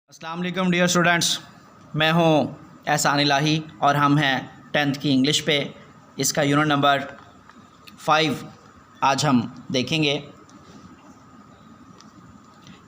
अस्सलाम वालेकुम dear students, मैं हूं एहसान इलाही और हम हैं 10th की इंग्लिश पे। इसका यूनिट नंबर 5 आज हम देखेंगे।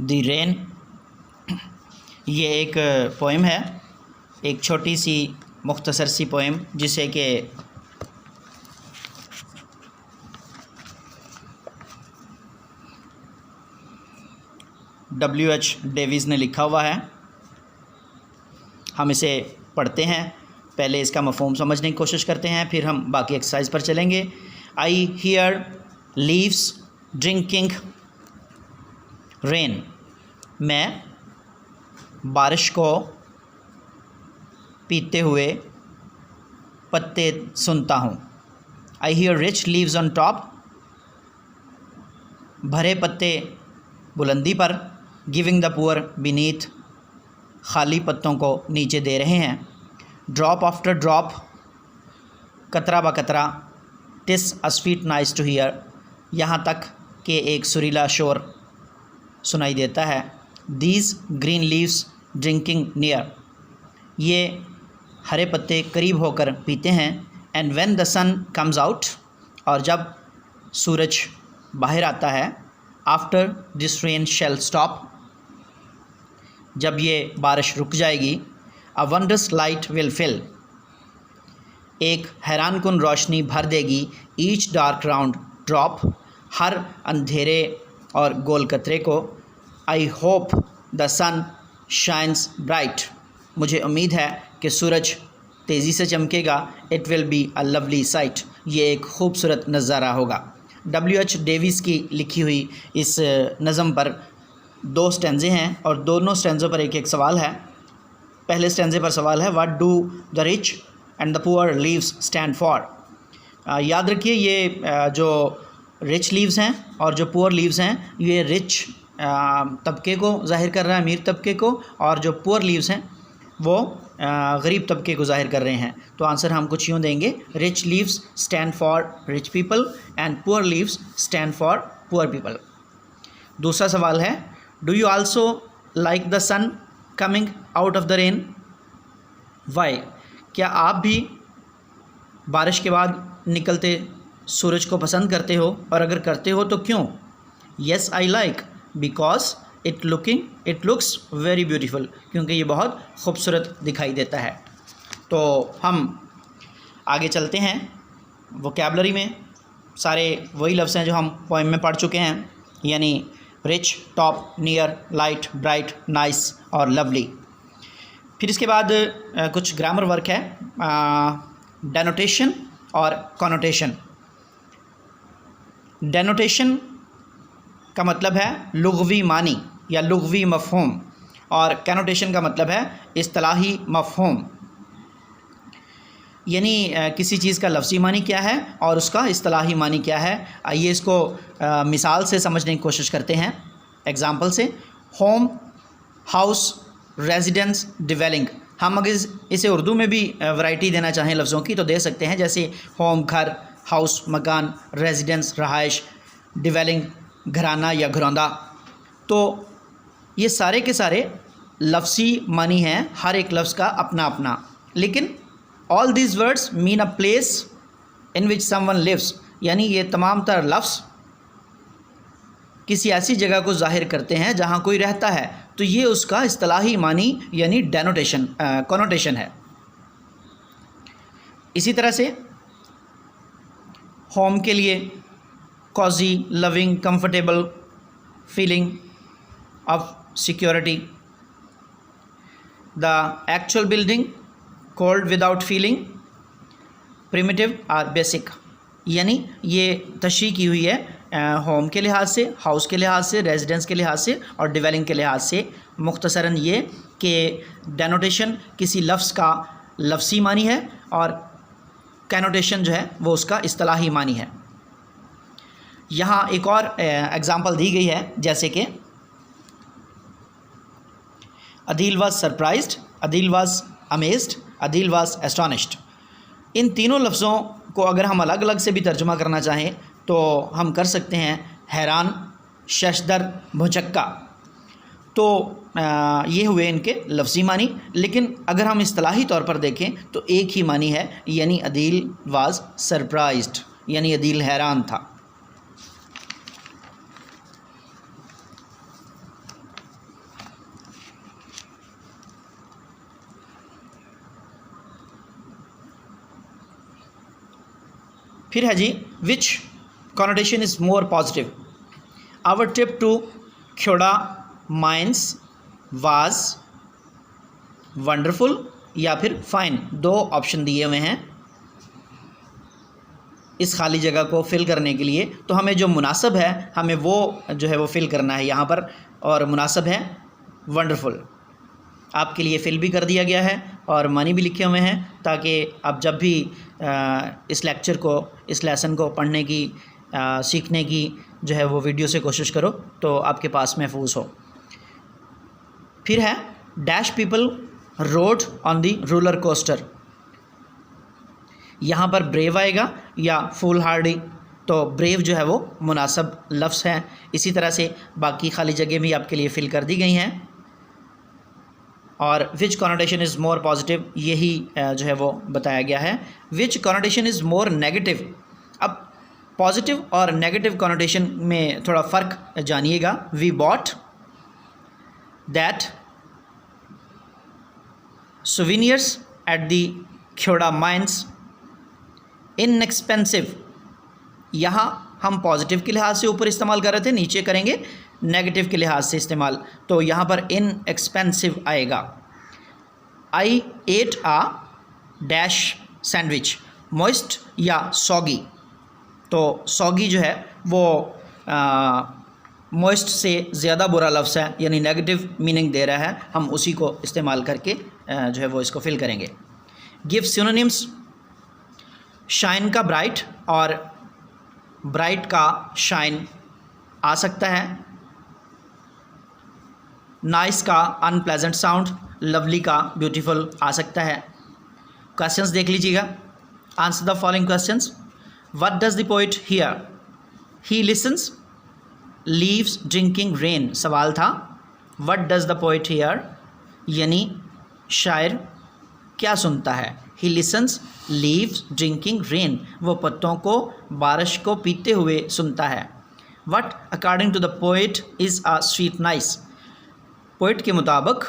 द रेन, ये एक पोएम है, एक छोटी सी मुख्तसर सी पोएम जिसे कि W.H. डेविस ने लिखा हुआ है। हम इसे पढ़ते हैं, पहले इसका मफ़हूम समझने की कोशिश करते हैं, फिर हम बाकी एक्सरसाइज पर चलेंगे। I hear leaves drinking rain, मैं बारिश को पीते हुए पत्ते सुनता हूँ। I hear rich leaves on top, भरे पत्ते बुलंदी पर। गिविंग द पुअर बीनीथ, खाली पत्तों को नीचे दे रहे हैं। ड्रॉप आफ्टर ड्रॉप, कतरा ब कतरा। TISS a sweet nice to here, यहाँ तक कि एक सुरीला शोर सुनाई देता है। These green leaves drinking near, ये हरे पत्ते करीब होकर पीते हैं। And when the sun comes out, और जब सूरज बाहर आता है। After this rain shell stop, जब ये बारिश रुक जाएगी। अ वंडरस लाइट विल फिल, एक हैरानकुन रोशनी भर देगी। ईच डार्क राउंड ड्रॉप, हर अंधेरे और गोल कतरे को। I hope the sun shines bright, मुझे उम्मीद है कि सूरज तेज़ी से चमकेगा। It will be a lovely sight, ये एक खूबसूरत नज़ारा होगा। W.H. डेविस की लिखी हुई इस नज़म पर 2 स्टैंजे हैं और दोनों स्टैंजों पर एक एक सवाल है। पहले स्टैंजे पर सवाल है, what do the rich and the poor leaves stand for. याद रखिए, ये जो रिच लीव्स हैं और जो पुअर लीव्स हैं, ये रिच तबके को ज़ाहिर कर रहा है, अमीर तबके को, और जो पुअर लीव्स हैं वो गरीब तबके को ज़ाहिर कर रहे हैं। तो आंसर हम कुछ यूँ देंगे, rich leaves stand for rich people and poor leaves stand for poor people. दूसरा सवाल है, do you also like the sun coming out of the rain, why, क्या आप भी बारिश के बाद निकलते सूरज को पसंद करते हो, और अगर करते हो तो क्यों। Yes I like, because it looks very beautiful, क्योंकि ये बहुत खूबसूरत दिखाई देता है। तो हम आगे चलते हैं वोकैबलरी में। सारे वही लफ्ज़ हैं जो हम पोएम में पढ़ चुके हैं, यानी rich, top, near, light, bright, nice और लवली। फिर इसके बाद कुछ ग्रामर वर्क है, डेनोटेशन और कॉनोटेशन। डेनोटेशन का मतलब है लुग़वी मानी या लुग़वी मफ़हूम, और कैनोटेशन का मतलब है इस्तिलाही मफ़हूम, यानी किसी चीज़ का लफ्ज़ी मानी क्या है और उसका इस्तिलाही मानी क्या है। आइए इसको मिसाल से समझने की कोशिश करते हैं, एग्ज़ाम्पल से। Home, house, residence, dwelling. हम अगर इसे उर्दू में भी वैरायटी देना चाहें लफ्ज़ों की तो दे सकते हैं, जैसे होम घर, हाउस मकान, रेजिडेंस रहाइश, डिवेलिंग घराना या घरौंदा। तो ये सारे के सारे लफ्ज़ी मानी हैं, हर एक लफ्ज़ का अपना अपना, लेकिन all these words mean a place in which someone lives, यानी ये तमाम तर लफ्ज़ किसी ऐसी जगह को ज़ाहिर करते हैं जहाँ कोई रहता है, तो ये उसका इस्तिलाही मानी यानी डेनोटेशन कॉनोटेशन है। इसी तरह से होम के लिए cosy, loving, comfortable, feeling of security. The actual building, cold without feeling, primitive और बेसिक, यानी ये तशरीह की हुई है होम के लिहाज से, हाउस के लिहाज से, रेजिडेंस के लिहाज से और डिवेलिंग के लिहाज से। मुख्तसरन ये कि डेनोटेशन किसी लफ्ज़ का लफ्ज़ी मानी है और कैनोटेशन जो है वो उसका इस्तिलाही मानी है। यहाँ एक और एग्ज़ाम्पल दी गई है, जैसे कि Adeel was surprised, Adeel was amazed, Adeel was astonished. इन तीनों लफ्ज़ों को अगर हम अलग अलग से भी तर्जुमा करना चाहें तो हम कर सकते हैं हैरान, शशदर, भुचक्का। तो ये हुए इनके लफ्ज़ी मानी, लेकिन अगर हम इस्तिलाही तौर पर देखें तो एक ही मानी है, यानी अदील वाज सरप्राइज्ड, यानी अदील हैरान था। फिर है जी, which connotation is more positive, our trip to Khewra mines was wonderful या फिर फाइन। दो ऑप्शन दिए हुए हैं इस खाली जगह को फिल करने के लिए, तो हमें जो मुनासिब है हमें वो जो है वो फिल करना है यहाँ पर, और मुनासिब है वंडरफुल। आपके लिए फिल भी कर दिया गया है और मानी भी लिखे हुए हैं, ताकि आप जब भी इस लेक्चर को, इस लेसन को पढ़ने की, सीखने की जो है वो वीडियो से कोशिश करो तो आपके पास महफूज हो। फिर है dash people road on the roller coaster. यहाँ पर ब्रेव आएगा या फुल हार्डी, तो ब्रेव जो है वो मुनासिब लफ्ज़ है। इसी तरह से बाकी खाली जगह भी आपके लिए फिल कर दी गई हैं। और which connotation is more positive, यही जो है वो बताया गया है। Which connotation is more negative, अब पॉजिटिव और नेगेटिव कॉनोटेशन में थोड़ा फ़र्क जानिएगा। We bought that souvenirs at the Khewra mines inexpensive, यहाँ हम पॉजिटिव के लिहाज से ऊपर इस्तेमाल कर रहे थे, नीचे करेंगे नेगेटिव के लिहाज से इस्तेमाल, तो यहाँ पर इनएक्सपेंसिव आएगा। आई एट आ डैश सैंडविच, मॉइस्ट या सॉगी, तो सॉगी जो है वो मॉइस्ट से ज़्यादा बुरा लफ्ज़ है, यानी नेगेटिव मीनिंग दे रहा है, हम उसी को इस्तेमाल करके जो है वो इसको फिल करेंगे। गिव सिनोनिम्स, शाइन का ब्राइट और ब्राइट का शाइन आ सकता है। नाइस का अनप्लेजेंट साउंड, लवली का ब्यूटीफुल आ सकता है। क्वेश्चंस देख लीजिएगा। Answer the following questions. What does the poet here, he lessons, leaves drinking rain, सवाल था। What does the poet here, यानी शायर क्या सुनता है। ही लिसन्स लीव्स ड्रिंकिंग रेन, वो पत्तों को, बारिश को पीते हुए सुनता है। What according to the poet is a sweet noise, poet के मुताबिक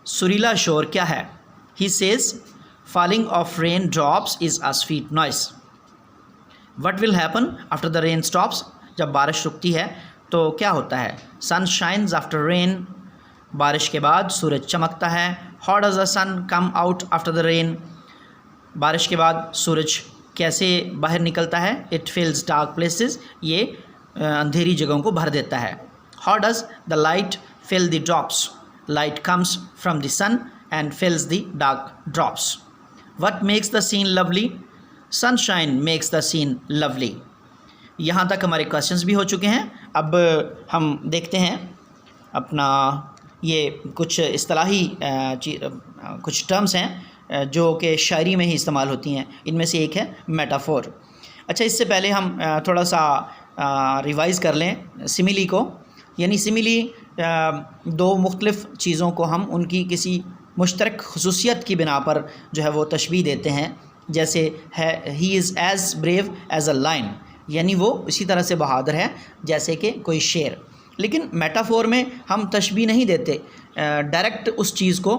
सुरीला शोर क्या है। He says falling of rain drops is a sweet noise. What will happen after the rain stops, जब बारिश रुकती है तो क्या होता है। सन शाइन्स आफ्टर रेन, बारिश के बाद सूरज चमकता है। How does the sun come out after the rain, बारिश के बाद सूरज कैसे बाहर निकलता है। इट फिल्स डार्क प्लेसेस, ये अंधेरी जगहों को भर देता है। How does the light fill the drops, light comes from the sun and fills the dark drops. What makes the scene lovely, sunshine makes the scene lovely. यहाँ तक हमारे क्वेश्चंस भी हो चुके हैं। अब हम देखते हैं अपना ये कुछ इस्तिलाही कुछ टर्म्स हैं जो कि शायरी में ही इस्तेमाल होती हैं। इनमें से एक है मेटाफोर। अच्छा, इससे पहले हम थोड़ा सा रिवाइज़ कर लें सिमिली को। यानी सिमिली दो मुख्तलिफ़ चीज़ों को हम उनकी किसी मुश्तरक खसूसियत की बिना पर जो है वो तशबीह देते हैं। जैसे है he is as brave as a lion, यानी वो इसी तरह से बहादुर है जैसे कि कोई शेर। लेकिन मेटाफोर में हम तशबीह नहीं देते, डायरेक्ट उस चीज़ को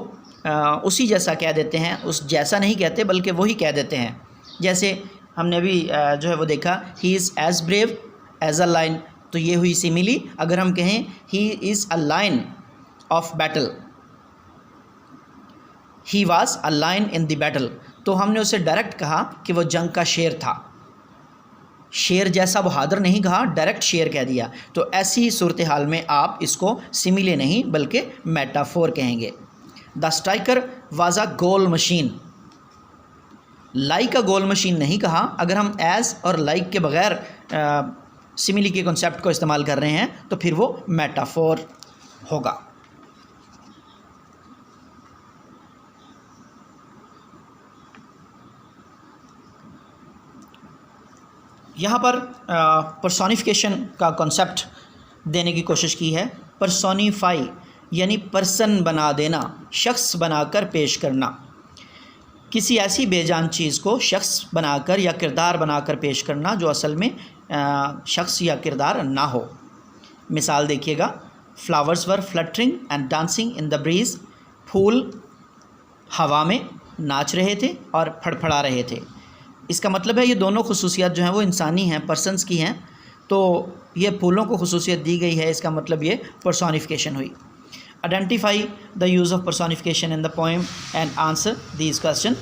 उसी जैसा कह देते हैं, उस जैसा नहीं कहते बल्कि वही कह देते हैं। जैसे हमने अभी जो है वो देखा, he is as brave as a lion, तो ये हुई सिमिली। अगर हम कहें he is a lion of battle, he was a lion in the battle, तो हमने उसे डायरेक्ट कहा कि वो जंग का शेर था। शेर जैसा बहादुर नहीं कहा, डायरेक्ट शेर कह दिया। तो ऐसी सूरत हाल में आप इसको सिमिले नहीं बल्कि मेटाफोर कहेंगे। The striker was a goal machine, like a goal machine नहीं कहा। अगर हम एज और लाइक के बगैर सिमिली के कॉन्सेप्ट को इस्तेमाल कर रहे हैं तो फिर वो मेटाफोर होगा। यहाँ पर पर्सोनिफिकेशन का कॉन्सेप्ट देने की कोशिश की है। पर्सोनीफाई यानी पर्सन बना देना, शख्स बनाकर पेश करना। किसी ऐसी बेजान चीज़ को शख्स बनाकर या किरदार बनाकर पेश करना जो असल में शख्स या किरदार ना हो। मिसाल देखिएगा, flowers were fluttering and dancing in the breeze. फूल हवा में नाच रहे थे और फड़फड़ा रहे थे। इसका मतलब है ये दोनों खुसूसियात जो हैं वो इंसानी हैं, पर्सन्स की हैं। तो ये फूलों को खुसूसियत दी गई है, इसका मतलब ये पर्सोनिफिकेशन हुई। Identify the use of personification in the poem and answer these question.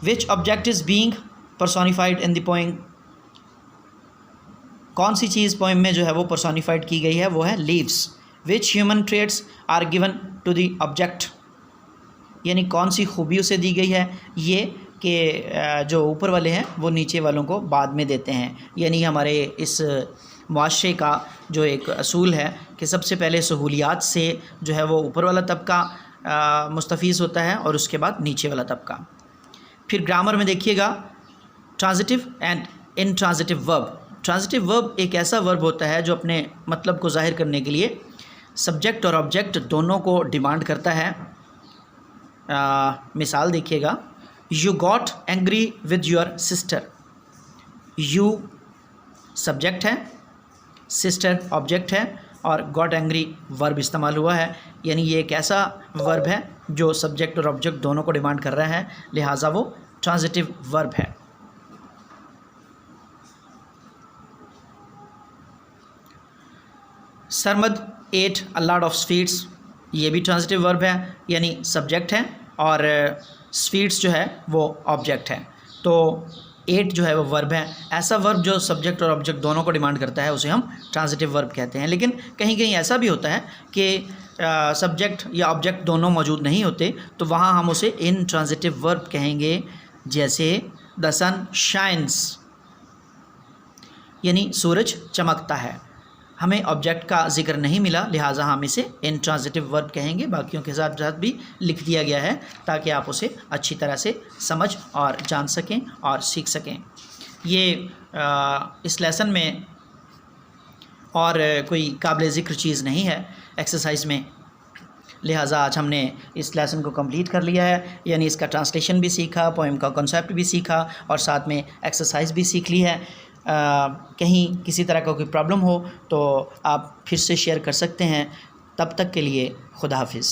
Which object is being personified in the poem. कौन सी चीज़ पोएम में जो है वो पर्सोनिफाइड की गई है, वो है leaves. Which human traits are given to the object, यानी कौन सी खूबी उसे दी गई है, ये कि जो ऊपर वाले हैं वो नीचे वालों को बाद में देते हैं। यानी हमारे इस मुआशरे का जो एक असूल है कि सबसे पहले सहूलियात से जो है वो ऊपर वाला तबका मुस्तफ़ीज़ होता है और उसके बाद नीचे वाला तबका। फिर ग्रामर में देखिएगा, transitive and intransitive verb. Transitive verb एक ऐसा वर्ब होता है जो अपने मतलब को ज़ाहिर करने के लिए सब्जेक्ट और ऑब्जेक्ट दोनों को डिमांड करता है। मिसाल देखिएगा, you got angry with your sister. You subject है, सिस्टर ऑब्जेक्ट है और गॉट एंग्री वर्ब इस्तेमाल हुआ है। यानी ये एक ऐसा वर्ब है जो सब्जेक्ट और ऑब्जेक्ट दोनों को डिमांड कर रहा है, लिहाजा वो ट्रांजिटिव वर्ब है। Sarmad at a lot of sweets, ये भी ट्रांजिटिव वर्ब है, यानी सब्जेक्ट है और स्वीट्स जो है वो ऑब्जेक्ट है। तो एट जो है वो वर्ब है। ऐसा वर्ब जो सब्जेक्ट और ऑब्जेक्ट दोनों को डिमांड करता है उसे हम ट्रांजिटिव वर्ब कहते हैं। लेकिन कहीं कहीं ऐसा भी होता है कि सब्जेक्ट या ऑब्जेक्ट दोनों मौजूद नहीं होते, तो वहाँ हम उसे इन ट्रांजिटिव वर्ब कहेंगे। जैसे द सन शाइन्स, यानी सूरज चमकता है। हमें ऑब्जेक्ट का जिक्र नहीं मिला, लिहाजा हम इसे इंट्रांजिटिव वर्ब कहेंगे। बाकियों के साथ साथ भी लिख दिया गया है ताकि आप उसे अच्छी तरह से समझ और जान सकें और सीख सकें। ये इस लेसन में और कोई काबिल ज़िक्र चीज़ नहीं है एक्सरसाइज में, लिहाजा आज हमने इस लेसन को कंप्लीट कर लिया है। यानी इसका ट्रांसलेशन भी सीखा, पोएम का कॉन्सेप्ट भी सीखा और साथ में एक्सरसाइज भी सीख ली है। कहीं किसी तरह का कोई प्रॉब्लम हो तो आप फिर से शेयर कर सकते हैं। तब तक के लिए खुदा हाफिज़।